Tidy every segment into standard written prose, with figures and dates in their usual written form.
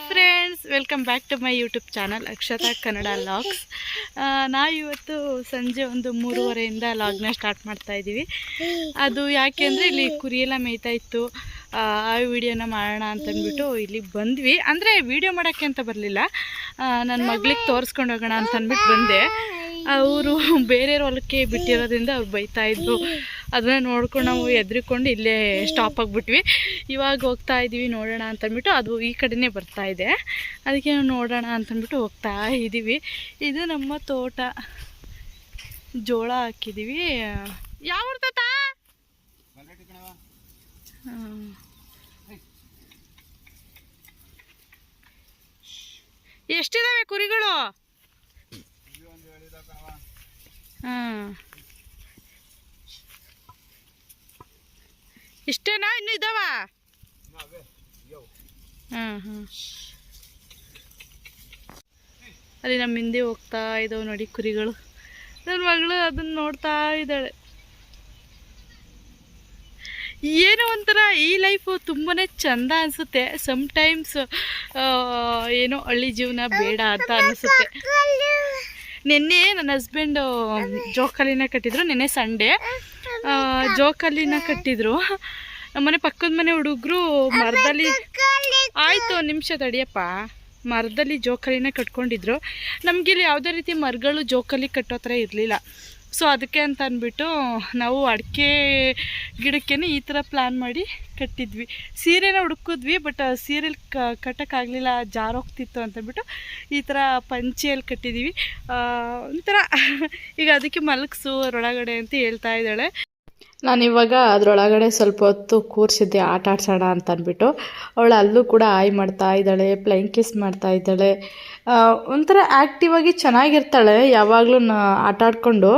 Hi friends, welcome back to my YouTube channel Akshata Kannada vlogs. ನಾವಿವತ್ತು ಸಂಜೆ ಒಂದು 3:30ಇಂದ ಲಾಗ್ನ ಸ್ಟಾರ್ಟ್ ಮಾಡ್ತಾ ಇದ್ದೀವಿ. ಅದು ಯಾಕೆ ಅಂದರೆ ಇಲ್ಲಿ ಕುರಿಯೆಲ್ಲ ಮೇಯ್ತಾ ಇತ್ತು. ಆ ವಿಡಿಯೋನ ಮಾಡೋಣ ಅಂತಂದ್ಬಿಟ್ಟು ಇಲ್ಲಿಗೆ ಬಂದ್ವಿ. ಅಂದರೆ ವಿಡಿಯೋ ಮಾಡೋಕ್ಕೆ ಅಂತ ಬರಲಿಲ್ಲ, ನನ್ನ ಮಗಳಿಗೆ ತೋರಿಸ್ಕೊಂಡು ಹೋಗೋಣ ಅಂತಂದ್ಬಿಟ್ಟು ಬಂದೆ. ಅವರು ಬೇರೆಯವ್ರ ಹೊಲಕ್ಕೆ ಬಿಟ್ಟಿರೋದ್ರಿಂದ ಅವ್ರು ಬೈತಾಯಿದ್ರು. ಅದನ್ನ ನೋಡ್ಕೊಂಡು ನಾವು ಎದ್ರಿಕೊಂಡು ಇಲ್ಲೇ ಸ್ಟಾಪ್ ಆಗಿಬಿಟ್ವಿ. ಇವಾಗ ಹೋಗ್ತಾ ಇದ್ದೀವಿ ನೋಡೋಣ ಅಂತಂದ್ಬಿಟ್ಟು. ಅದು ಈ ಕಡೆನೇ ಬರ್ತಾ ಇದೆ, ಅದಕ್ಕೆ ನಾವು ನೋಡೋಣ ಅಂತಂದ್ಬಿಟ್ಟು ಹೋಗ್ತಾ ಇದ್ದೀವಿ. ಇದು ನಮ್ಮ ತೋಟ, ಜೋಳ ಹಾಕಿದ್ದೀವಿ. ಯಾವ ತಾತ? ಎಷ್ಟಿದಾವೆ ಕುರಿಗಳು? ಇಷ್ಟೇನಾ? ಇನ್ನೂ ಇದಾವ? ಅಲ್ಲಿ ನಮ್ಮ ಹಿಂದೆ ಹೋಗ್ತಾ ಇದಾವೆ ನೋಡಿ ಕುರಿಗಳು. ನನ್ನ ಮಗಳು ಅದನ್ನ ನೋಡ್ತಾ ಇದ್ದಾಳೆ. ಏನೋ ಒಂಥರ ಈ ಲೈಫು ತುಂಬಾ ಚಂದ ಅನಿಸುತ್ತೆ. ಸಮ್ಟೈಮ್ಸ್ ಏನೋ ಹಳ್ಳಿ ಜೀವನ ಬೇಡ ಅಂತ ಅನಿಸುತ್ತೆ. ನಿನ್ನೆ ನನ್ನ ಹಸ್ಬೆಂಡು ಜೋಕಾಲಿನ ಕಟ್ಟಿದ್ರು. ನಿನ್ನೆ ಸಂಡೇ ಜೋಕಾಲಿನ ಕಟ್ಟಿದ್ರು. ನಮ್ಮನೆ ಪಕ್ಕದ ಮನೆ ಹುಡುಗರು ಮರದಲ್ಲಿ, ಆಯಿತು ಒಂದು ನಿಮಿಷ ತಡಿಯಪ್ಪ, ಮರದಲ್ಲಿ ಜೋಕಾಲಿನ ಕಟ್ಕೊಂಡಿದ್ರು. ನಮಗಿಲ್ಲಿ ಯಾವುದೇ ರೀತಿ ಮರಗಳು ಜೋಕಾಲಿ ಕಟ್ಟೋ ಥರ ಇರಲಿಲ್ಲ. ಸೊ ಅದಕ್ಕೆ ಅಂತ ಅಂದ್ಬಿಟ್ಟು ನಾವು ಅಡಿಕೆ ಗಿಡಕ್ಕೇ ಈ ಥರ ಪ್ಲ್ಯಾನ್ ಮಾಡಿ ಕಟ್ಟಿದ್ವಿ. ಸೀರೆನ ಹುಡುಕಿದ್ವಿ, ಬಟ್ ಸೀರೆಲಿ ಕಟ್ಟೋಕ್ಕಾಗಲಿಲ್ಲ, ಜಾರೋಗ್ತಿತ್ತು ಅಂತಂದ್ಬಿಟ್ಟು ಈ ಥರ ಪಂಚೆಯಲ್ಲಿ ಕಟ್ಟಿದ್ದೀವಿ. ಒಂಥರ ಈಗ ಅದಕ್ಕೆ ಮಲಗಿಸು ಅದರೊಳಗಡೆ ಅಂತ ಹೇಳ್ತಾ ಇದ್ದಾಳೆ. ನಾನಿವಾಗ ಅದರೊಳಗಡೆ ಸ್ವಲ್ಪ ಹೊತ್ತು ಕೂರಿಸಿದ್ದೆ ಆಟ ಆಡ್ಸೋಣ ಅಂತ ಅಂದ್ಬಿಟ್ಟು. ಅವಳು ಅಲ್ಲೂ ಕೂಡ ಆಯ್ ಮಾಡ್ತಾ ಇದ್ದಾಳೆ, ಫ್ಲೈಂಗ್ ಕಿಸ್ ಮಾಡ್ತಾ ಇದ್ದಾಳೆ. ಒಂಥರ ಆ್ಯಕ್ಟಿವ್ ಆಗಿ ಚೆನ್ನಾಗಿರ್ತಾಳೆ ಯಾವಾಗಲೂ ಆಟ ಆಡಿಕೊಂಡು.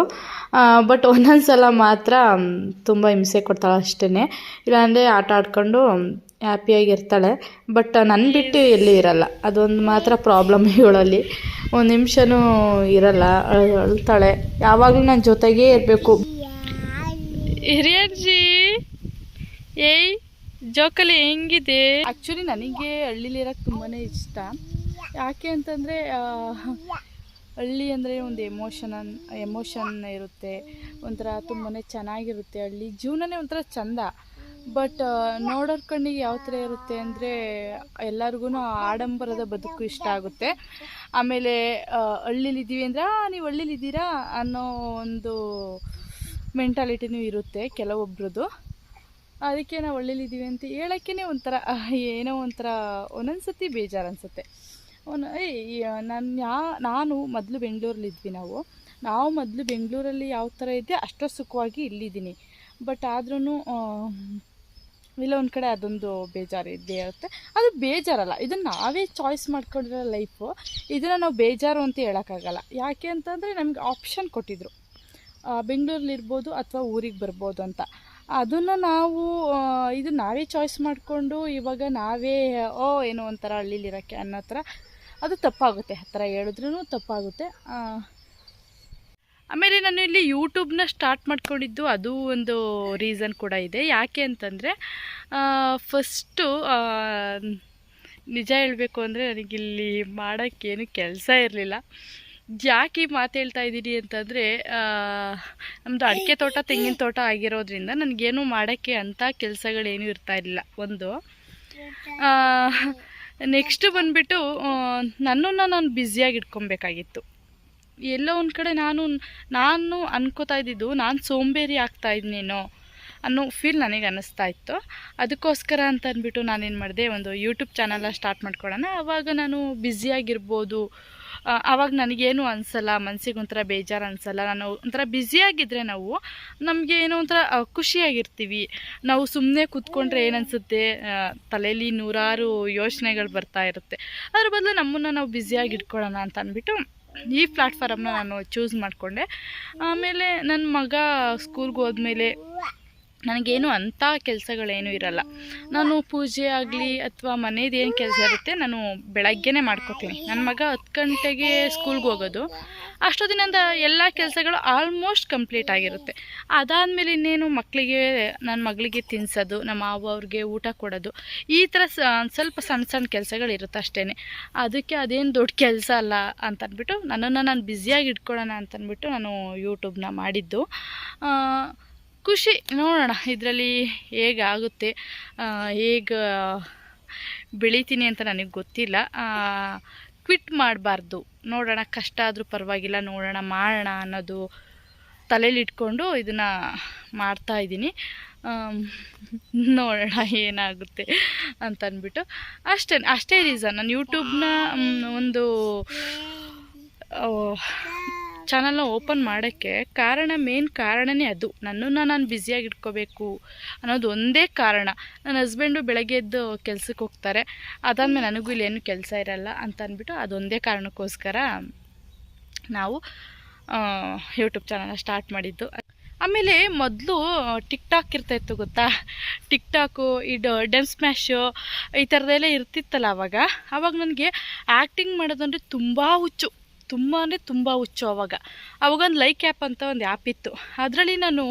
ಬಟ್ ಒಂದೊಂದು ಸಲ ಮಾತ್ರ ತುಂಬ ಹಿಂಸೆ ಕೊಡ್ತಾಳೆ ಅಷ್ಟೇ. ಇಲ್ಲಾಂದರೆ ಆಟ ಆಡ್ಕೊಂಡು ಹ್ಯಾಪಿಯಾಗಿರ್ತಾಳೆ. ಬಟ್ ನನ್ನ ಬಿಟ್ಟು ಎಲ್ಲಿ ಇರಲ್ಲ, ಅದೊಂದು ಮಾತ್ರ ಪ್ರಾಬ್ಲಮ್ ಇವಳಲ್ಲಿ. ಒಂದು ನಿಮಿಷನೂ ಇರಲ್ಲ, ಅಳ್ತಾಳೆ. ಯಾವಾಗಲೂ ನನ್ನ ಜೊತೆಗೇ ಇರಬೇಕು. ಹಿರಿಯಜ್ಜಿ, ಏಯ್ ಜೋಕಾಲಿ ಹೆಂಗಿದೆ? ಆ್ಯಕ್ಚುಲಿ ನನಗೆ ಹಳ್ಳಿಲಿರೋಕ್ಕೆ ತುಂಬಾ ಇಷ್ಟ. ಯಾಕೆ ಅಂತಂದರೆ ಹಳ್ಳಿ ಅಂದರೆ ಒಂದು ಎಮೋಷನ್ ಇರುತ್ತೆ, ಒಂಥರ ತುಂಬಾ ಚೆನ್ನಾಗಿರುತ್ತೆ. ಹಳ್ಳಿ ಜೀವನನೇ ಒಂಥರ ಚಂದ. ಬಟ್ ನೋಡೋರ ಕಣ್ಣಿಗೆ ಯಾವ ಥರ ಇರುತ್ತೆ ಅಂದರೆ ಎಲ್ಲರಿಗೂ ಆಡಂಬರದ ಬದುಕು ಇಷ್ಟ ಆಗುತ್ತೆ. ಆಮೇಲೆ ಹಳ್ಳಿಲಿದ್ದೀವಿ ಅಂದರೆ ನೀವು ಹಳ್ಳಿಲಿದ್ದೀರಾ ಅನ್ನೋ ಒಂದು ಮೆಂಟಾಲಿಟಿನೂ ಇರುತ್ತೆ ಕೆಲವೊಬ್ರದ್ದು. ಅದಕ್ಕೆ ನಾವು ಹಳ್ಳಿಲಿದ್ದೀವಿ ಅಂತ ಹೇಳೋಕ್ಕೇ ಒಂಥರ ಏನೋ ಒಂಥರ ಒಂದೊಂದು ಸತಿ ಬೇಜಾರು ಅನಿಸುತ್ತೆ. ನಾನು ಮೊದಲು ಬೆಂಗಳೂರಲ್ಲಿದ್ವಿ. ನಾವು ಮೊದಲು ಬೆಂಗಳೂರಲ್ಲಿ ಯಾವ ಥರ ಇದ್ದೆ ಅಷ್ಟೋ ಸುಖವಾಗಿ ಇಲ್ಲಿದ್ದೀನಿ. ಬಟ್ ಆದ್ರೂ ಇಲ್ಲ ಒಂದು ಕಡೆ ಅದೊಂದು ಬೇಜಾರು ಇದ್ದೇ ಇರುತ್ತೆ. ಅದು ಬೇಜಾರಲ್ಲ, ಇದನ್ನು ನಾವೇ ಚಾಯ್ಸ್ ಮಾಡ್ಕೊಂಡಿರೋ ಲೈಫು. ಇದನ್ನು ನಾವು ಬೇಜಾರು ಅಂತ ಹೇಳೋಕ್ಕಾಗಲ್ಲ. ಯಾಕೆ ಅಂತಂದರೆ ನಮಗೆ ಆಪ್ಷನ್ ಕೊಟ್ಟಿದ್ರು, ಬೆಂಗಳೂರಲ್ಲಿರ್ಬೋದು ಅಥವಾ ಊರಿಗೆ ಬರ್ಬೋದು ಅಂತ. ಅದನ್ನು ನಾವು ಇದು ನಾವೇ ಚಾಯ್ಸ್ ಮಾಡಿಕೊಂಡು ಇವಾಗ ನಾವೇ ಏನೋ ಒಂಥರ ಹಳ್ಳಿಲಿರೋಕ್ಕೆ ಅನ್ನೋ ಥರ ಅದು ತಪ್ಪಾಗುತ್ತೆ. ಆ ಥರ ಹೇಳಿದ್ರೂ ತಪ್ಪಾಗುತ್ತೆ. ಆಮೇಲೆ ನಾನು ಇಲ್ಲಿ ಯೂಟ್ಯೂಬ್ನ ಸ್ಟಾರ್ಟ್ ಮಾಡ್ಕೊಂಡಿದ್ದು ಅದು ಒಂದು ರೀಸನ್ ಕೂಡ ಇದೆ. ಯಾಕೆ ಅಂತಂದರೆ ಫಸ್ಟು ನಿಜ ಹೇಳಬೇಕು ಅಂದರೆ ನನಗಿಲ್ಲಿ ಮಾಡೋಕ್ಕೇನು ಕೆಲಸ ಇರಲಿಲ್ಲ. ಯಾಕೆ ಈ ಮಾತು ಹೇಳ್ತಾ ಇದ್ದೀನಿ ಅಂತಂದರೆ ನಮ್ಮದು ಅಡಿಕೆ ತೋಟ, ತೆಂಗಿನ ತೋಟ ಆಗಿರೋದ್ರಿಂದ ನನಗೇನು ಮಾಡೋಕ್ಕೆ ಅಂಥ ಕೆಲಸಗಳೇನೂ ಇರ್ತಾ ಇರಲಿಲ್ಲ. ಒಂದು ನೆಕ್ಸ್ಟ್ ಬಂದುಬಿಟ್ಟು ನನ್ನನ್ನು ನಾನು ಬ್ಯುಸಿಯಾಗಿ ಇಟ್ಕೊಬೇಕಾಗಿತ್ತು. ಎಲ್ಲೋ ಒಂದು ಕಡೆ ನಾನು ಅನ್ಕೋತಾ ಇದ್ದಿದ್ದು ನಾನು ಸೋಂಬೇರಿ ಆಗ್ತಾಯಿದ್ನೇನೋ ಅನ್ನೋ ಫೀಲ್ ನನಗೆ ಅನ್ನಿಸ್ತಾ ಇತ್ತು. ಅದಕ್ಕೋಸ್ಕರ ಅಂತ ಅಂದ್ಬಿಟ್ಟು ನಾನೇನು ಮಾಡಿದೆ, ಒಂದು ಯೂಟ್ಯೂಬ್ ಚಾನಲ್ನ ಸ್ಟಾರ್ಟ್ ಮಾಡ್ಕೊಳ್ಳೋಣ. ಆವಾಗ ನಾನು ಬ್ಯುಸಿಯಾಗಿರ್ಬೋದು, ಆವಾಗ ನನಗೇನು ಅನಿಸಲ್ಲ, ಮನಸ್ಸಿಗೆ ಒಂಥರ ಬೇಜಾರು ಅನಿಸಲ್ಲ. ನಾನು ಒಂಥರ ಬ್ಯುಸಿಯಾಗಿದ್ದರೆ ನಮಗೆ ಏನೋ ಒಂಥರ ಖುಷಿಯಾಗಿರ್ತೀವಿ. ನಾವು ಸುಮ್ಮನೆ ಕೂತ್ಕೊಂಡ್ರೆ ಏನನ್ಸುತ್ತೆ, ತಲೆಯಲ್ಲಿ ನೂರಾರು ಯೋಚನೆಗಳು ಬರ್ತಾ ಇರುತ್ತೆ. ಅದ್ರ ಬದಲು ನಮ್ಮನ್ನು ನಾವು ಬ್ಯುಸಿಯಾಗಿ ಇಟ್ಕೊಳ್ಳೋಣ ಅಂತ ಅಂದ್ಬಿಟ್ಟು ಈ ಪ್ಲ್ಯಾಟ್ಫಾರ್ಮ್ನ ನಾನು ಚೂಸ್ ಮಾಡಿಕೊಂಡೆ. ಆಮೇಲೆ ನನ್ನ ಮಗ ಸ್ಕೂಲ್ಗೆ ಹೋದ್ಮೇಲೆ ನನಗೇನು ಅಂಥ ಕೆಲಸಗಳೇನು ಇರಲ್ಲ. ನಾನು ಪೂಜೆ ಆಗಲಿ ಅಥವಾ ಮನೇದು ಏನು ಕೆಲಸ ಇರುತ್ತೆ ನಾನು ಬೆಳಗ್ಗೆನೇ ಮಾಡ್ಕೋತೀನಿ. ನನ್ನ ಮಗ 10 ಗಂಟೆಗೆ ಸ್ಕೂಲ್ಗೆ ಹೋಗೋದು, ಅಷ್ಟೊತ್ತಿನಿಂದ ಎಲ್ಲ ಕೆಲಸಗಳು ಆಲ್ಮೋಸ್ಟ್ ಕಂಪ್ಲೀಟ್ ಆಗಿರುತ್ತೆ. ಅದಾದಮೇಲೆ ಇನ್ನೇನು ನನ್ನ ಮಗಳಿಗೆ ತಿನ್ನಿಸೋದು, ನಮ್ಮ ಮಾವ ಅವ್ರಿಗೆ ಊಟ ಕೊಡೋದು, ಈ ಥರ ಸ್ವಲ್ಪ ಸಣ್ಣ ಸಣ್ಣ ಕೆಲಸಗಳಿರುತ್ತೆ ಅಷ್ಟೇ. ಅದಕ್ಕೆ ಅದೇನು ದೊಡ್ಡ ಕೆಲಸ ಅಲ್ಲ ಅಂತಂದ್ಬಿಟ್ಟು ನನ್ನನ್ನು ನಾನು ಬ್ಯುಸಿಯಾಗಿ ಇಟ್ಕೊಳ್ಳೋಣ ಅಂತಂದ್ಬಿಟ್ಟು ನಾನು ಯೂಟ್ಯೂಬ್ನ ಮಾಡಿದ್ದು. ಖುಷಿ, ನೋಡೋಣ ಇದರಲ್ಲಿ ಹೇಗಾಗುತ್ತೆ, ಹೇಗೆ ಬೆಳಿತೀನಿ ಅಂತ ನನಗೆ ಗೊತ್ತಿಲ್ಲ. ಕ್ವಿಟ್ ಮಾಡಬಾರ್ದು, ನೋಡೋಣ, ಕಷ್ಟ ಆದರೂ ಪರವಾಗಿಲ್ಲ, ನೋಡೋಣ, ಮಾಡೋಣ ಅನ್ನೋದು ತಲೆಯಲ್ಲಿ ಇಟ್ಕೊಂಡು ಇದನ್ನು ಮಾಡ್ತಾಯಿದ್ದೀನಿ. ನೋಡೋಣ ಏನಾಗುತ್ತೆ ಅಂತಂದ್ಬಿಟ್ಟು ಅಷ್ಟೇ ರೀಸನ್. ನಾನು ಯೂಟ್ಯೂಬ್ನ ಒಂದು ಚಾನಲ್ನ ಓಪನ್ ಮಾಡೋಕ್ಕೆ ಮೇನ್ ಕಾರಣನೇ ಅದು. ನನ್ನನ್ನು ನಾನು ಬ್ಯುಸಿಯಾಗಿ ಇಟ್ಕೋಬೇಕು ಅನ್ನೋದು ಒಂದೇ ಕಾರಣ. ನನ್ನ ಹಸ್ಬೆಂಡು ಬೆಳಗ್ಗೆ ಎದ್ದು ಕೆಲ್ಸಕ್ಕೆ ಹೋಗ್ತಾರೆ, ಅದಾದಮೇಲೆ ನನಗೂ ಇಲ್ಲೇನು ಕೆಲಸ ಇರಲ್ಲ ಅಂತ ಅಂದ್ಬಿಟ್ಟು ಅದೊಂದೇ ಕಾರಣಕ್ಕೋಸ್ಕರ ನಾವು ಯೂಟ್ಯೂಬ್ ಚಾನಲ್ನ ಸ್ಟಾರ್ಟ್ ಮಾಡಿದ್ದು. ಆಮೇಲೆ ಮೊದಲು ಟಿಕ್ಟಾಕ್ ಇರ್ತಾಯಿತ್ತು ಗೊತ್ತಾ, ಟಿಕ್ಟಾಕು, ಡ್ಯಾನ್ಸ್ ಸ್ಮ್ಯಾಶು, ಈ ಥರದ್ದೆಲ್ಲ ಇರ್ತಿತ್ತಲ್ಲ ಆವಾಗ ನನಗೆ ಆ್ಯಕ್ಟಿಂಗ್ ಮಾಡೋದಂದರೆ ತುಂಬ ಹುಚ್ಚು. ಅವಾಗೊಂದು ಲೈಕ್ ಆ್ಯಪ್ ಅಂತ ಒಂದು ಆ್ಯಪ್ ಇತ್ತು. ಅದರಲ್ಲಿ ನಾನು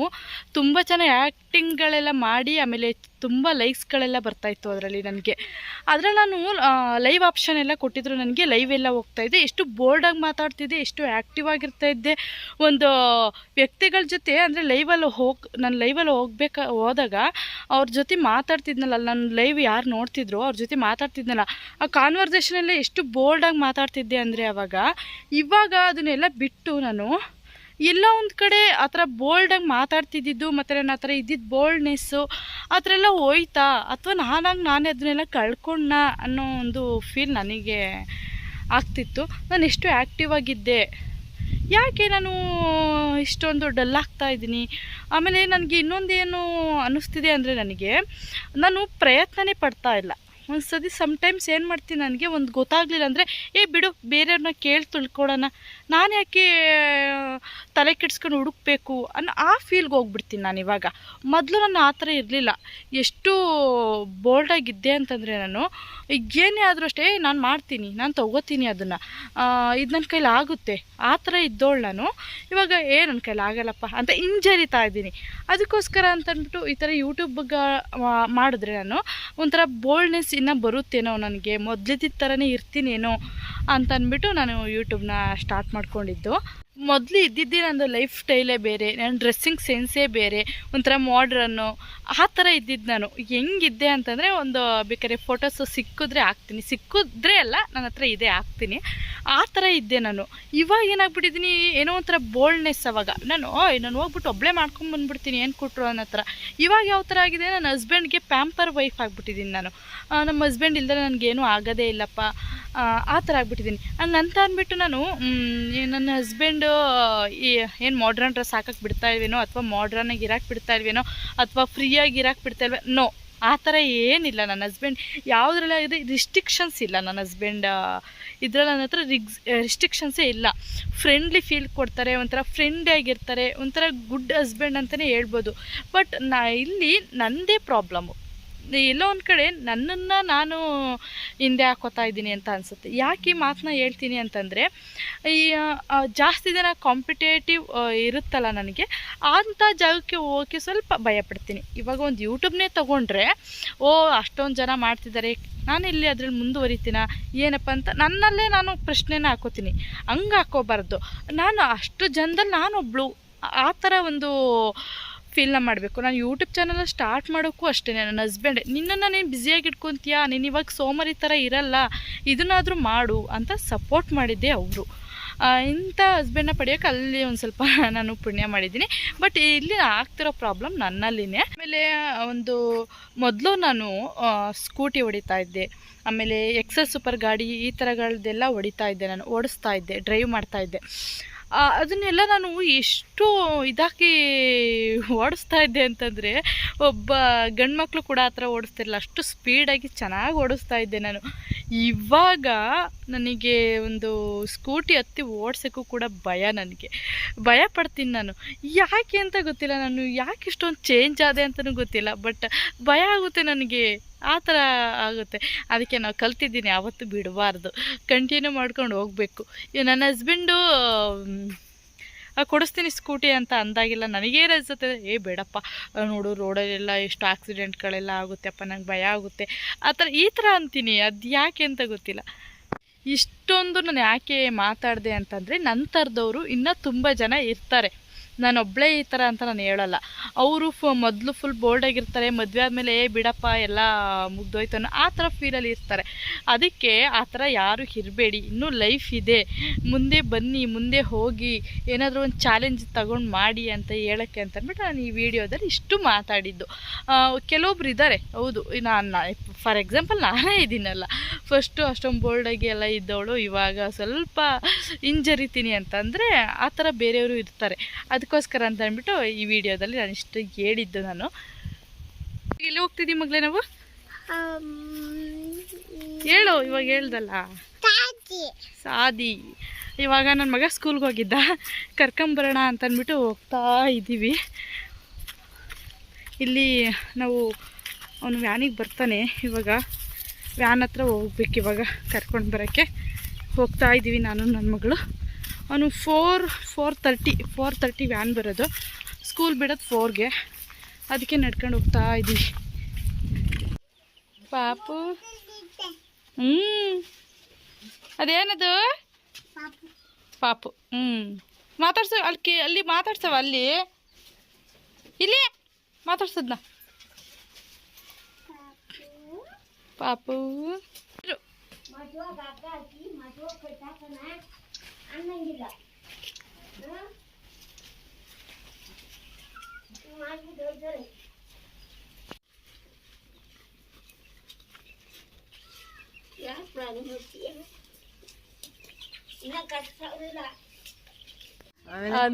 ತುಂಬ ಚೆನ್ನಾಗಿ ಆ್ಯಕ್ಟಿಂಗ್ಗಳೆಲ್ಲ ಮಾಡಿ ಆಮೇಲೆ ತುಂಬ ಲೈಕ್ಸ್ಗಳೆಲ್ಲ ಬರ್ತಾಯಿತ್ತು ಅದರಲ್ಲಿ ನನಗೆ. ಅದರಲ್ಲಿ ನಾನು ಲೈವ್ ಆಪ್ಷನ್ ಎಲ್ಲ ಕೊಟ್ಟಿದ್ರು ನನಗೆ, ಲೈವ್ ಎಲ್ಲ ಹೋಗ್ತಾಯಿದ್ದೆ, ಎಷ್ಟು ಬೋಲ್ಡಾಗಿ ಮಾತಾಡ್ತಿದ್ದೆ, ಎಷ್ಟು ಆ್ಯಕ್ಟಿವ್ ಆಗಿರ್ತಾಯಿದ್ದೆ. ಒಂದು ವ್ಯಕ್ತಿಗಳ ಜೊತೆ ಅಂದರೆ ನಾನು ಲೈವಲ್ಲಿ ಹೋದಾಗ ಅವ್ರ ಜೊತೆ ಮಾತಾಡ್ತಿದ್ನಲ್ಲ, ನನ್ನ ಲೈವ್ ಯಾರು ನೋಡ್ತಿದ್ರು ಅವ್ರ ಜೊತೆ ಮಾತಾಡ್ತಿದ್ನಲ್ಲ, ಆ ಕಾನ್ವರ್ಸೇಷನಲ್ಲೇ ಎಷ್ಟು ಬೋಲ್ಡಾಗಿ ಮಾತಾಡ್ತಿದ್ದೆ ಅಂದರೆ ಇವಾಗ ಅದನ್ನೆಲ್ಲ ಬಿಟ್ಟು ನಾನು ಎಲ್ಲ ಒಂದು ಕಡೆ ಆ ಥರ ಬೋಲ್ಡಾಗಿ ಮಾತಾಡ್ತಿದ್ದಿದ್ದು ಮತ್ತು ನಾನು ಆ ಥರ ಇದ್ದಿದ್ದು ಬೋಲ್ಡ್ನೆಸ್ಸು ಆ ಥರ ಎಲ್ಲ ಹೋಯ್ತಾ, ಅಥವಾ ನಾನೇ ಅದನ್ನೆಲ್ಲ ಕಳ್ಕೊಂಡ ಅನ್ನೋ ಒಂದು ಫೀಲ್ ನನಗೆ ಆಗ್ತಿತ್ತು. ನಾನು ಎಷ್ಟು ಆ್ಯಕ್ಟಿವ್ ಆಗಿದ್ದೆ, ಯಾಕೆ ನಾನು ಇಷ್ಟೊಂದು ಡಲ್ ಆಗ್ತಾಯಿದ್ದೀನಿ. ಆಮೇಲೆ ನನಗೆ ಇನ್ನೊಂದೇನು ಅನ್ನಿಸ್ತಿದೆ ಅಂದರೆ ನಾನು ಪ್ರಯತ್ನನೇ ಪಡ್ತಾ ಇಲ್ಲ. ಒಂದು ಸತಿ ಸಮ್ಟೈಮ್ಸ್ ಏನು ಮಾಡ್ತೀನಿ, ನನಗೆ ಒಂದು ಗೊತ್ತಾಗಲಿಲ್ಲ ಅಂದರೆ ಬಿಡು ಬೇರೆಯವ್ರನ್ನ ಕೇಳಿ ತಿಳ್ಕೊಳೋಣ, ನಾನು ಯಾಕೆ ತಲೆ ಕೆಡ್ಸ್ಕೊಂಡು ಹುಡುಕ್ಬೇಕು ಅನ್ನೋ ಆ ಫೀಲ್ಗೆ ಹೋಗ್ಬಿಡ್ತೀನಿ ನಾನು ಇವಾಗ. ಮೊದಲು ನಾನು ಆ ಥರ ಇರಲಿಲ್ಲ, ಎಷ್ಟು ಬೋಲ್ಡಾಗಿದ್ದೆ ಅಂತಂದರೆ ನಾನು ಏನೇ ಆದರೂ ಅಷ್ಟೇ ನಾನು ಮಾಡ್ತೀನಿ, ನಾನು ತೊಗೋತೀನಿ ಅದನ್ನು, ಇದು ನನ್ನ ಕೈಲಿ ಆಗುತ್ತೆ, ಆ ಥರ ಇದ್ದೋಳು ನಾನು. ಇವಾಗ ನನ್ನ ಕೈಲಿ ಆಗಲ್ಲಪ್ಪ ಅಂತ ಹಿಂಜರಿತಾ ಇದ್ದೀನಿ. ಅದಕ್ಕೋಸ್ಕರ ಅಂತಂದ್ಬಿಟ್ಟು ಈ ಥರ ಯೂಟ್ಯೂಬ್ಗೆ ಮಾಡಿದ್ರೆ ನಾನು ಒಂಥರ ಬೋಲ್ಡ್ನೆಸ್ ಇನ್ನೂ ಬರುತ್ತೇನೋ, ನನಗೆ ಮೊದಲಿದ್ದ ಥರನೇ ಇರ್ತೀನೇನೋ ಅಂತಂದ್ಬಿಟ್ಟು ನಾನು ಯೂಟ್ಯೂಬ್ನ ಸ್ಟಾರ್ಟ್ ಮಾಡ್ಕೊಂಡಿದ್ದು. ಮೊದಲು ಇದ್ದಿದ್ದೇ ನಂದು ಲೈಫ್ ಸ್ಟೈಲೇ ಬೇರೆ, ನನ್ನ ಡ್ರೆಸ್ಸಿಂಗ್ ಸೆನ್ಸೇ ಬೇರೆ, ಒಂಥರ ಮಾಡ್ರನ್ನು ಆ ಥರ ಇದ್ದಿದ್ದು ನಾನು. ಹೆಂಗಿದ್ದೆ ಅಂತಂದರೆ ಒಂದು ಬೇಕಾದ್ರೆ ಫೋಟೋಸು ಸಿಕ್ಕಿದ್ರೆ ಹಾಕ್ತೀನಿ, ಸಿಕ್ಕಿದ್ರೆ ಅಲ್ಲ ನನ್ನ ಹತ್ರ ಇದೆ ಹಾಕ್ತೀನಿ, ಆ ಥರ ಇದ್ದೆ ನಾನು. ಇವಾಗ ಏನಾಗ್ಬಿಟ್ಟಿದ್ದೀನಿ, ಏನೋ ಒಂಥರ ಬೋಲ್ಡ್ನೆಸ್. ನಾನು ಹೋಗ್ಬಿಟ್ಟು ಒಬ್ಬಳೇ ಮಾಡ್ಕೊಂಬಂದ್ಬಿಡ್ತೀನಿ ಏನು ಕೊಟ್ಟರು ಅನ್ನೋ ಥರ. ಇವಾಗ ಯಾವ ಥರ ಆಗಿದೆ, ನನ್ನ ಹಸ್ಬೆಂಡ್ಗೆ ಪ್ಯಾಂಪರ್ ವೈಫ್ ಆಗಿಬಿಟ್ಟಿದ್ದೀನಿ ನಾನು. ನಮ್ಮ ಹಸ್ಬೆಂಡ್ ಇಲ್ಲದೆ ನನಗೇನೂ ಆಗೋದೇ ಇಲ್ಲಪ್ಪ, ಆ ಥರ ಆಗ್ಬಿಟ್ಟಿದ್ದೀನಿ. ಅಂತ ಅಂದ್ಬಿಟ್ಟು ನಾನು ನನ್ನ ಹಸ್ಬೆಂಡು ಏನು ಮಾಡ್ರನ್ ಡ್ರೆಸ್ ಹಾಕಕ್ಕೆ ಬಿಡ್ತಾ ಇಲ್ವೇನೋ, ಅಥವಾ ಮಾಡ್ರನ್ನಾಗಿ ಇರೋಕ್ಕೆ ಬಿಡ್ತಾ ಇಲ್ವೇನೋ, ಅಥವಾ ಫ್ರೀಯಾಗಿ ಇರೋಕ್ಕೆ ಬಿಡ್ತಾ ಇಲ್ವೇ, ನೋ, ಆ ಥರ ಏನಿಲ್ಲ. ನನ್ನ ಹಸ್ಬೆಂಡ್ ಯಾವುದ್ರಲ್ಲ ಇದೆ ರಿಸ್ಟ್ರಿಕ್ಷನ್ಸ್ ಇಲ್ಲ. ನನ್ನ ಹಸ್ಬೆಂಡ್ ಇದರಲ್ಲಿ ನನ್ನ ಹತ್ರ ರಿಸ್ಟ್ರಿಕ್ಷನ್ಸೇ ಇಲ್ಲ. ಫ್ರೆಂಡ್ಲಿ ಫೀಲ್ ಕೊಡ್ತಾರೆ, ಒಂಥರ ಫ್ರೆಂಡ್ಲಿ ಆಗಿರ್ತಾರೆ, ಒಂಥರ ಗುಡ್ ಹಸ್ಬೆಂಡ್ ಅಂತಲೇ ಹೇಳ್ಬೋದು. ಬಟ್ ಇಲ್ಲಿ ನನ್ನದೇ ಪ್ರಾಬ್ಲಮ್ಮು, ಎಲ್ಲೋ ಒಂದು ಕಡೆ ನನ್ನನ್ನು ನಾನು ಹಿಂದೆ ಹಾಕೋತಾ ಇದ್ದೀನಿ ಅಂತ ಅನಿಸುತ್ತೆ. ಯಾಕೆ ಈ ಮಾತನ್ನ ಹೇಳ್ತೀನಿ ಅಂತಂದರೆ, ಜಾಸ್ತಿ ಜನ ಕಾಂಪಿಟೇಟಿವ್ ಇರುತ್ತಲ್ಲ ನನಗೆ, ಅಂಥ ಜಾಗಕ್ಕೆ ಹೋಗೋಕ್ಕೆ ಸ್ವಲ್ಪ ಭಯಪಡ್ತೀನಿ. ಇವಾಗ ಒಂದು ಯೂಟ್ಯೂಬ್ನೇ ತೊಗೊಂಡ್ರೆ ಅಷ್ಟೊಂದು ಜನ ಮಾಡ್ತಿದ್ದಾರೆ, ನಾನು ಇಲ್ಲಿ ಅದ್ರಲ್ಲಿ ಮುಂದುವರಿತೀನ ಏನಪ್ಪ ಅಂತ ನನ್ನಲ್ಲೇ ನಾನು ಪ್ರಶ್ನೆನ ಹಾಕೋತೀನಿ. ಹಂಗೆ ಹಾಕೋಬಾರ್ದು. ನಾನು ಅಷ್ಟು ಜನದಲ್ಲಿ ನಾನೊಬ್ಳು ಆ ಥರ ಒಂದು ಫೀಲ್ನ ಮಾಡಬೇಕು. ನಾನು ಯೂಟ್ಯೂಬ್ ಚಾನಲ್ ಸ್ಟಾರ್ಟ್ ಮಾಡೋಕ್ಕೂ ಅಷ್ಟೇ, ನನ್ನ ಹಸ್ಬೆಂಡ್ ನಿನ್ನನ್ನು ನೀನು ಬ್ಯುಸಿಯಾಗಿ ಇಟ್ಕೊತೀಯಾ, ನೀನು ಇವಾಗ ಸೋಮಾರಿ ಥರ ಇರಲ್ಲ, ಇದನ್ನಾದರೂ ಮಾಡು ಅಂತ ಸಪೋರ್ಟ್ ಮಾಡಿದ್ದೆ ಅವರು. ಇಂಥ ಹಸ್ಬೆಂಡ್ನ ಪಡೆಯೋಕ್ಕೆ ಅಲ್ಲಿ ಒಂದು ಸ್ವಲ್ಪ ನಾನು ಪುಣ್ಯ ಮಾಡಿದ್ದೀನಿ. ಬಟ್ ಇಲ್ಲಿ ಆಗ್ತಿರೋ ಪ್ರಾಬ್ಲಮ್ ನನ್ನಲ್ಲಿನೇ. ಆಮೇಲೆ ಮೊದಲು ನಾನು ಸ್ಕೂಟಿ ಹೊಡಿತಾ ಇದ್ದೆ, ಆಮೇಲೆ ಎಕ್ಸೆಲ್ ಸೂಪರ್ ಗಾಡಿ ಈ ಥರಗಳದ್ದೆಲ್ಲ ಹೊಡಿತಾ ಇದ್ದೆ, ನಾನು ಓಡಿಸ್ತಾ ಇದ್ದೆ, ಡ್ರೈವ್ ಮಾಡ್ತಾಯಿದ್ದೆ. ಅದನ್ನೆಲ್ಲ ನಾನು ಎಷ್ಟು ಇದಾಗಿ ಓಡಿಸ್ತಾ ಇದ್ದೆ ಅಂತಂದರೆ, ಒಬ್ಬ ಗಂಡು ಮಕ್ಕಳು ಕೂಡ ಆ ಥರ ಓಡಿಸ್ತಿರಲಿಲ್ಲ, ಅಷ್ಟು ಸ್ಪೀಡಾಗಿ ಚೆನ್ನಾಗಿ ಓಡಿಸ್ತಾ ಇದ್ದೆ ನಾನು. ಇವಾಗ ನನಗೆ ಒಂದು ಸ್ಕೂಟಿ ಹತ್ತಿ ಓಡ್ಸೋಕ್ಕೂ ಕೂಡ ಭಯ. ನನಗೆ ಭಯ ಪಡ್ತೀನಿ ನಾನು. ಯಾಕೆ ಅಂತ ಗೊತ್ತಿಲ್ಲ, ನಾನು ಯಾಕೆ ಇಷ್ಟೊಂದು ಚೇಂಜ್ ಆದೆ ಅಂತಲೂ ಗೊತ್ತಿಲ್ಲ. ಬಟ್ ಭಯ ಆಗುತ್ತೆ ನನಗೆ, ಆ ಥರ ಆಗುತ್ತೆ. ಅದಕ್ಕೆ ನಾವು ಕಲ್ತಿದ್ದೀನಿ, ಯಾವತ್ತೂ ಬಿಡಬಾರ್ದು, ಕಂಟಿನ್ಯೂ ಮಾಡ್ಕೊಂಡು ಹೋಗಬೇಕು. ನನ್ನ ಹಸ್ಬೆಂಡು ಕೊಡಿಸ್ತೀನಿ ಸ್ಕೂಟಿ ಅಂತ ಅಂದಾಗಿಲ್ಲ ನನಗೇನು ಅನಿಸುತ್ತೆ, ಬೇಡಪ್ಪ ನೋಡು ರೋಡಲ್ಲೆಲ್ಲ ಎಷ್ಟು ಆಕ್ಸಿಡೆಂಟ್ಗಳೆಲ್ಲ ಆಗುತ್ತೆಪ್ಪ, ನಂಗೆ ಭಯ ಆಗುತ್ತೆ ಈ ಥರ ಅಂತೀನಿ. ಅದು ಯಾಕೆ ಅಂತ ಗೊತ್ತಿಲ್ಲ. ಇಷ್ಟೊಂದು ನಾನು ಯಾಕೆ ಮಾತಾಡಿದೆ ಅಂತಂದರೆ, ನನ್ನ ಥರದವರು ಇನ್ನೂ ತುಂಬ ಜನ ಇರ್ತಾರೆ. ನಾನೊಬ್ಬಳೇ ಈ ಥರ ಅಂತ ನಾನು ಹೇಳಲ್ಲ. ಅವರು ಮೊದಲು ಫುಲ್ ಬೋಲ್ಡಾಗಿರ್ತಾರೆ, ಮದುವೆ ಆದಮೇಲೆ ಬಿಡಪ್ಪ ಎಲ್ಲ ಮುಗ್ದೋಯ್ತು ಅನ್ನೋ ಆ ಥರ ಫೀಲಲ್ಲಿ ಇರ್ತಾರೆ. ಅದಕ್ಕೆ ಆ ಥರ ಯಾರು ಇರಬೇಡಿ, ಇನ್ನೂ ಲೈಫ್ ಇದೆ, ಮುಂದೆ ಬನ್ನಿ, ಮುಂದೆ ಹೋಗಿ ಏನಾದರೂ ಒಂದು ಚಾಲೆಂಜ್ ತಗೊಂಡು ಮಾಡಿ ಅಂತ ಹೇಳೋಕ್ಕೆ ಅಂತಂದ್ಬಿಟ್ಟು ನಾನು ಈ ವಿಡಿಯೋದಲ್ಲಿ ಇಷ್ಟು ಮಾತಾಡಿದ್ದು. ಕೆಲವೊಬ್ರು ಇದ್ದಾರೆ, ಹೌದು, ನಾನು ಫಾರ್ ಎಕ್ಸಾಂಪಲ್ ನಾನೇ ಇದ್ದೀನಲ್ಲ, ಫಸ್ಟು ಅಷ್ಟೊಂದು ಬೋಲ್ಡಾಗಿ ಎಲ್ಲ ಇದ್ದವಳು ಇವಾಗ ಸ್ವಲ್ಪ ಹಿಂಜರಿತೀನಿ ಅಂತಂದರೆ ಆ ಥರ ಬೇರೆಯವರು ಇರ್ತಾರೆ. ಅದಕ್ಕೋಸ್ಕರ ಅಂತ ಅಂದ್ಬಿಟ್ಟು ಈ ವಿಡಿಯೋದಲ್ಲಿ ನಾನು ಇಷ್ಟು ಹೇಳಿದ್ದು. ನಾನು ಎಲ್ಲಿ ಹೋಗ್ತಿದ್ದೀವಿ ಮಗಳೇ ನಾವು? ಹೇಳು, ಇವಾಗ ಹೇಳ್ದಲ್ಲ ಸಾದಿ. ಇವಾಗ ನನ್ನ ಮಗ ಸ್ಕೂಲ್ಗೆ ಹೋಗಿದ್ದ, ಕರ್ಕೊಂಬರೋಣ ಅಂತಂದ್ಬಿಟ್ಟು ಹೋಗ್ತಾ ಇದ್ದೀವಿ. ಇಲ್ಲಿ ನಾವು ಅವನು ವ್ಯಾನಿಗೆ ಬರ್ತಾನೆ, ಇವಾಗ ವ್ಯಾನ್ ಹತ್ರ ಹೋಗ್ಬೇಕು. ಇವಾಗ ಕರ್ಕೊಂಡು ಬರೋಕ್ಕೆ ಹೋಗ್ತಾ ಇದ್ದೀವಿ ನಾನು ನನ್ನ ಮಗಳು. ಅವನು 4:30 ವ್ಯಾನ್ ಬರೋದು, ಸ್ಕೂಲ್ ಬಿಡೋದು 4ಗೆ. ಅದಕ್ಕೆ ನಡ್ಕೊಂಡು ಹೋಗ್ತಾ ಇದ್ದೀವಿ. ಪಾಪು ಅದೇನದು ಪಾಪು ಮಾತಾಡ್ಸ ಅಲ್ಲಿ ಮಾತಾಡ್ಸವ, ಇಲ್ಲಿ ಮಾತಾಡ್ಸದ್ನ ಪಾಪು.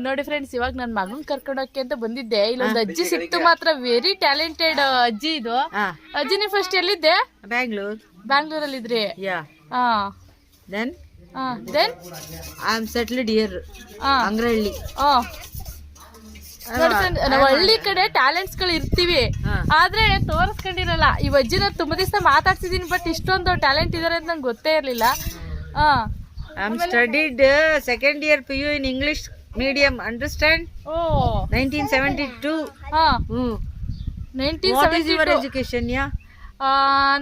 ನೋಡಿ ಫ್ರೆಂಡ್ಸ್, ಇವಾಗ ನನ್ನ ಮಗನ್ ಕರ್ಕೊಂಡೋಕೆ ಅಂತ ಬಂದಿದ್ದೆ. ಇಲ್ಲೊಂದು ಅಜ್ಜಿ ಸಿಕ್ತು ಮಾತ್ರ, ವೆರಿ ಟ್ಯಾಲೆಂಟೆಡ್ ಅಜ್ಜಿ ಇದು. ಅಜ್ಜಿ ನೀವು ಫಸ್ಟ್ ಎಲ್ಲಿದ್ದೆ? ಬ್ಯಾಂಗ್ಳೂರಲ್ಲಿ ಇದ್ರಿ? Then I am settled here. ಅಂಗ್ರಹಳ್ಳಿ. ನಾವು ಹಳ್ಳಿ ಕಡೆ ಟ್ಯಾಲೆಂಟ್ಸ್ ಗಳು ಇರ್ತೀವಿ, ಆದ್ರೆ ತೋರಿಸ್ಕೊಂಡಿರಲ್ಲ. ಈ ಅಜ್ಜಿನ ತುಂಬಾ ದಿವಸ ಮಾತಾಡ್ತಿದೀನಿ, ಬಟ್ ಇಷ್ಟೊಂದು ಟ್ಯಾಲೆಂಟ್ ಇದಾರೆ ಅಂತ ನಂಗೆ ಗೊತ್ತೇ ಇರ್ಲಿಲ್ಲ. I am studied second year PU in English medium, understand? 1972. What is your education?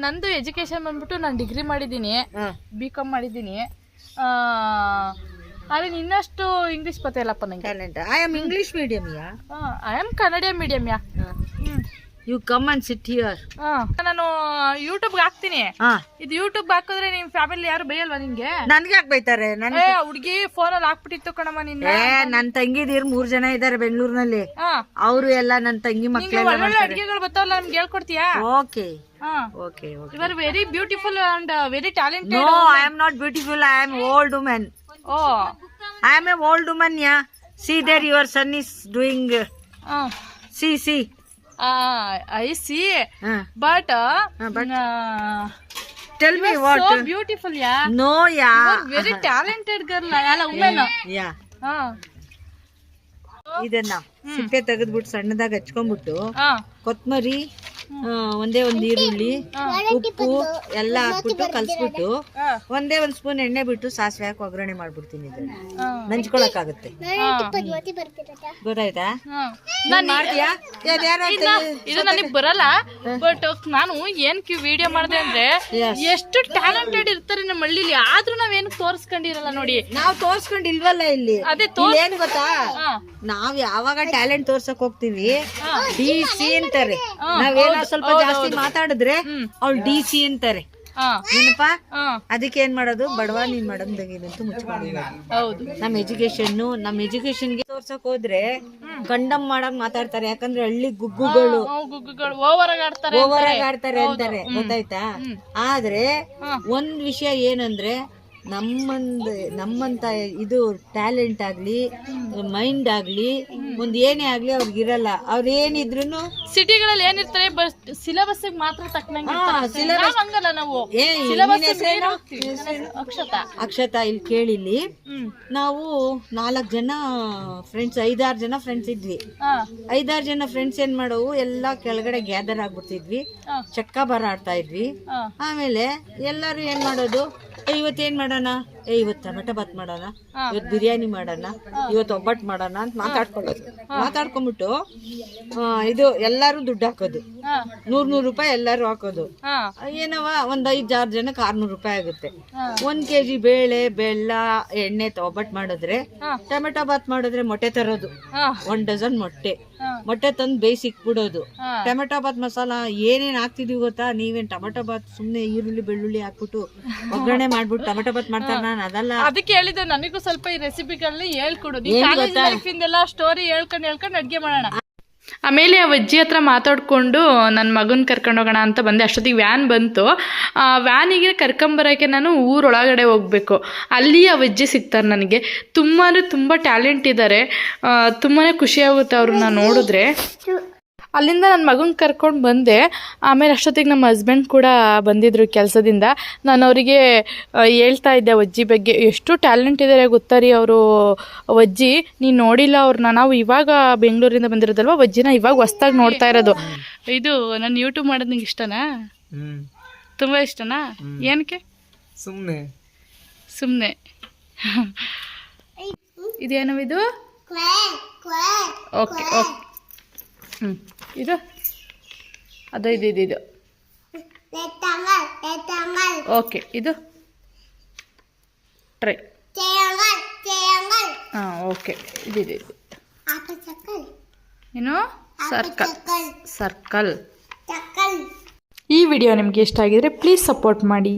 ನಂದು ಎಜುಕೇಶನ್ ಬಂದ್ಬಿಟ್ಟು ನಾನು ಡಿಗ್ರಿ ಮಾಡಿದ್ದೀನಿ, BCom ಮಾಡಿದ್ದೀನಿ. ಆದರೆ ಇನ್ನಷ್ಟು ಇಂಗ್ಲಿಷ್ ಪತ್ತೆ ಇಲ್ಲಪ್ಪ ನಂಗೆ. I am English medium. I am Kannada medium. You come and sit here. ನಾನು ಯೂಟ್ಯೂಬ್ಗೆ ಹಾಕ್ತೀನಿ. ಇದು ಯೂಟ್ಯೂಬ್ ಹಾಕಿದ್ರೆ ನಿಮ್ ಫ್ಯಾಮಿಲಿ ಯಾರು ಬೈಯಲ್ವಾ ನಿನ್ಗೆ? ನನ್ಗೆ ಯಾಕೆ ಬೈತಾರೆ? ಹುಡುಗಿ ಫೋನಲ್ಲಿ ಹಾಕ್ಬಿಟ್ಟಿತ್ತು ಕಣಮ್ಮ ನಿನ್ನ. ನನ್ ತಂಗಿದೀರ್ 3 ಜನ ಇದಾರೆ ಬೆಂಗಳೂರಿನಲ್ಲಿ, ಅವರು ಎಲ್ಲ ನನ್ನ ತಂಗಿ ಮಕ್ಕಳು. ಒಳ್ಳೊಳ್ಳೆ ಅಡಿಗೆಗಳು ಬರ್ತಾವಲ್ಲ, ನಮ್ಗೆ ಹೇಳ್ಕೊಡ್ತೀಯಾ? Okay. Okay. You are very beautiful and very talented. No, I am not beautiful. I am old woman. Oh. I am a old woman. Yeah. See there, your son is doing. See. I see. But. Tell me what. So beautiful, yeah. No, yeah. You are very talented girl. Alla woman. Yeah. ಇದನ್ನ ಸಿಪ್ಪೆ ತೆಗೆದ್ಬಿಟ್ಟು ಸಣ್ಣದಾಗಿ ಹಚ್ಕೊಂಡ್ಬಿಟ್ಟು ಕೊತ್ತಂಬರಿ, ಒಂದೇ ಒಂದು ಈರುಳ್ಳಿ, ಉಪ್ಪು ಎಲ್ಲ ಹಾಕ್ಬಿಟ್ಟು ಕಲ್ಸ್ಬಿಟ್ಟು ಒಂದೇ ಒಂದ್ ಸ್ಪೂನ್ ಎಣ್ಣೆ ಬಿಟ್ಟು ಸಾಸಿವೆ ಹಾಕಿ ಒಗ್ಗರಣೆ ಮಾಡ್ಬಿಡ್ತೀನಿ. ನಂಚ್ಕೊಳಕಾಗುತ್ತೆ. ಗೊತ್ತಾಯ್ತಾ? ಇದು ನನಗೆ ಬರಲ್ಲ, ಬಟ್ ನಾನು ಏನಕ್ಕೆ ವಿಡಿಯೋ ಮಾಡಿದೆ ಅಂದ್ರೆ, ಎಷ್ಟು ಟ್ಯಾಲೆಂಟೆಡ್ ಇರ್ತಾರೆ ನಮ್ಮ ಹಳ್ಳಿಲಿ, ಆದ್ರೂ ನಾವೇನು ತೋರ್ಸ್ಕೊಂಡಿರಲ್ಲ. ನೋಡಿ, ನಾವ್ ತೋರ್ಸ್ಕೊಂಡಿಲ್ವಲ್ಲ ಇಲ್ಲಿ. ಅದೇ ಏನ್ ಗೊತ್ತಾ, ನಾವ್ ಯಾವಾಗ ಟ್ಯಾಲೆಂಟ್ ತೋರ್ಸಕ್ ಹೋಗ್ತೀವಿ DC ಅಂತಾರೆ. ನಾವೇನೋ ಸ್ವಲ್ಪ ಜಾಸ್ತಿ ಮಾತಾಡಿದ್ರೆ ಅವ್ಳು DC ಅಂತಾರೆ. ಏನಪ್ಪಾ, ಅದಕ್ಕೆ ಏನ್ ಮಾಡೋದು, ಬಡವ ನೀನ್ ಮಾಡಂದಾಗೇನಂತೂ ಮುಚ್ಕೊಂಡಿರೋದು. ನಮ್ ಎಜುಕೇಶನ್ಗೆ ತೋರ್ಸಕ್ ಹೋದ್ರೆ ಕಂಡಮ್ ಮಾಡಕ್ ಮಾತಾಡ್ತಾರೆ. ಯಾಕಂದ್ರೆ ಹಳ್ಳಿ ಗುಗ್ಗುಗಳು ಓವರ್ ಆಗಿ ಆಡ್ತಾರೆ ಅಂತಾರೆ. ಗೊತ್ತಾಯ್ತಾ? ಆದ್ರೆ ಒಂದ್ ವಿಷಯ ಏನಂದ್ರೆ, ನಮ್ಮಂತ ಇದು ಟ್ಯಾಲೆಂಟ್ ಆಗ್ಲಿ ಮೈಂಡ್ ಆಗ್ಲಿ ಒಂದ್ ಏನೇ ಆಗ್ಲಿ ಅವ್ರಿಗಿರಲ್ಲ. ಅವ್ರ ಏನಿದ್ರು ಸಿಟಿಗಳಲ್ಲಿ ಏನಿರ್ತಾರೆ ಸಿಲೆಬಸ್ ಮಾತ್ರ ತಕ್ಕನಂಗೆ ಹಂಗಲ್ಲ ನಾವು ಅಕ್ಷತಾ ಇಲ್ಲಿ ಕೇಳಿಲ್ಲಿ ನಾವು 4 ಜನ ಫ್ರೆಂಡ್ಸ್ 5-6 ಜನ ಫ್ರೆಂಡ್ಸ್ ಇದ್ವಿ. 5-6 ಜನ ಫ್ರೆಂಡ್ಸ್ ಏನ್ ಮಾಡೋವು ಎಲ್ಲ ಕೆಳಗಡೆ ಗ್ಯಾದರ್ ಆಗ್ಬಿಡ್ತಿದ್ವಿ, ಚಕ್ಕ ಬರ ಆಡ್ತಾ ಇದ್ವಿ. ಆಮೇಲೆ ಎಲ್ಲರೂ ಏನ್ ಮಾಡೋದು, ಇವತ್ತೇನ್ ಮಾಡೋಣ, ಇವತ್ತು ಟೊಮೆಟೊ ಬಾತ್ ಮಾಡೋಣ, ಇವತ್ತು ಬಿರಿಯಾನಿ ಮಾಡೋಣ, ಇವತ್ತು ಒಬ್ಬಟ್ಟು ಮಾಡೋಣ ಅಂತ ಮಾತಾಡ್ಕೊಂಡ್ಬಿಟ್ಟು ಇದು ಎಲ್ಲಾರು ದುಡ್ಡು ಹಾಕೋದು, 100 ರೂಪಾಯಿ ಎಲ್ಲಾರು ಹಾಕೋದು. ಏನವ ಒಂದ್ 5-6 ಜನಕ್ಕೆ 600 ರೂಪಾಯಿ ಆಗುತ್ತೆ. 1 kg ಬೇಳೆ ಬೆಲ್ಲ ಎಣ್ಣೆ ಒಬ್ಬಟ್ಟು ಮಾಡಿದ್ರೆ, ಟೊಮೆಟೊ ಬಾತ್ ಮಾಡಿದ್ರೆ ಮೊಟ್ಟೆ ತರೋದು, 1 ಡಜನ್ ಮೊಟ್ಟೆ ತಂದು ಬೇಯಿಸಿಕ್ಬಿಡೋದು. ಟೊಮೆಟೊ ಬಾತ್ ಮಸಾಲ ಏನೇನ್ ಹಾಕ್ತಿದೀವಿ ಗೊತ್ತಾ, ನೀವೇನ್ ಟೊಮೆಟೊ ಬಾತ್ ಸುಮ್ನೆ ಈರುಳ್ಳಿ ಬೆಳ್ಳುಳ್ಳಿ ಹಾಕ್ಬಿಟ್ಟು ಒಗ್ಗರಣೆ ಮಾಡ್ಬಿಟ್ಟು ಟೊಮೆಟೊ ಬಾತ್ ಮಾಡ್ತಾರ? ನಾನು ಅದಲ್ಲ, ಅದಕ್ಕೆ ಹೇಳಿದೆ ನನಗೂ ಸ್ವಲ್ಪ ಈ ರೆಸಿಪಿಗಳನ್ನ ಹೇಳ್ಕೊಡು. ಸ್ಟೋರಿ ಹೇಳ್ಕೊಂಡು ಅಡ್ಗೆ ಮಾಡೋಣ. ಆಮೇಲೆ ಆ ಅಜ್ಜಿ ಹತ್ರ ಮಾತಾಡಿಕೊಂಡು ನನ್ನ ಮಗನ ಕರ್ಕೊಂಡು ಹೋಗೋಣ ಅಂತ ಬಂದೆ. ಅಷ್ಟೊತ್ತಿಗೆ ವ್ಯಾನ್ ಬಂತು. ವ್ಯಾನಿಗೆ ಕರ್ಕೊಂಬರೋಕ್ಕೆ ನಾನು ಊರೊಳಗಡೆ ಹೋಗಬೇಕು. ಅಲ್ಲಿ ಆ ಅಜ್ಜಿ ಸಿಗ್ತಾರೆ ನನಗೆ. ತುಂಬ ಅಂದರೆ ತುಂಬ ಟ್ಯಾಲೆಂಟ್ ಇದ್ದಾರೆ. ತುಂಬಾ ಖುಷಿಯಾಗುತ್ತೆ ಅವ್ರನ್ನ ನೋಡಿದ್ರೆ. ಅಲ್ಲಿಂದ ನನ್ನ ಮಗನ ಕರ್ಕೊಂಡು ಬಂದೆ. ಆಮೇಲೆ ಅಷ್ಟೊತ್ತಿಗೆ ನಮ್ಮ ಹಸ್ಬೆಂಡ್ ಕೂಡ ಬಂದಿದ್ದರು ಕೆಲಸದಿಂದ. ನಾನು ಅವರಿಗೆ ಹೇಳ್ತಾ ಇದ್ದೆ ಅಜ್ಜಿ ಬಗ್ಗೆ. ಎಷ್ಟು ಟ್ಯಾಲೆಂಟ್ ಇದ್ದಾರೆ ಗೊತ್ತಾ ರೀ ಅವರು. ಅಜ್ಜಿ ನೀನು ನೋಡಿಲ್ಲ ಅವ್ರನ್ನ, ನಾವು ಇವಾಗ ಬೆಂಗಳೂರಿಂದ ಬಂದಿರೋದಲ್ವ, ಅಜ್ಜಿನ ಇವಾಗ ಹೊಸ್ದಾಗಿ ನೋಡ್ತಾ ಇರೋದು. ಇದು ನಾನು ಯೂಟ್ಯೂಬ್ ಮಾಡೋದು ನಿಂಗೆ ಇಷ್ಟನಾ? ತುಂಬ ಇಷ್ಟನಾ? ಏನಕ್ಕೆ? ಸುಮ್ಮನೆ ಇದೇನೋ ಇದು. ಓಕೆ ಓಕೆ ಇದು ಅದು ಇದು ಓಕೆ. ಇದು ಟ್ರೈ. ಹಾಂ ಓಕೆ. ಇದು ಏನು ಸರ್ಕಲ್. ಈ ವಿಡಿಯೋ ನಿಮಗೆ ಇಷ್ಟ ಆಗಿದ್ರೆ ಪ್ಲೀಸ್ ಸಪೋರ್ಟ್ ಮಾಡಿ.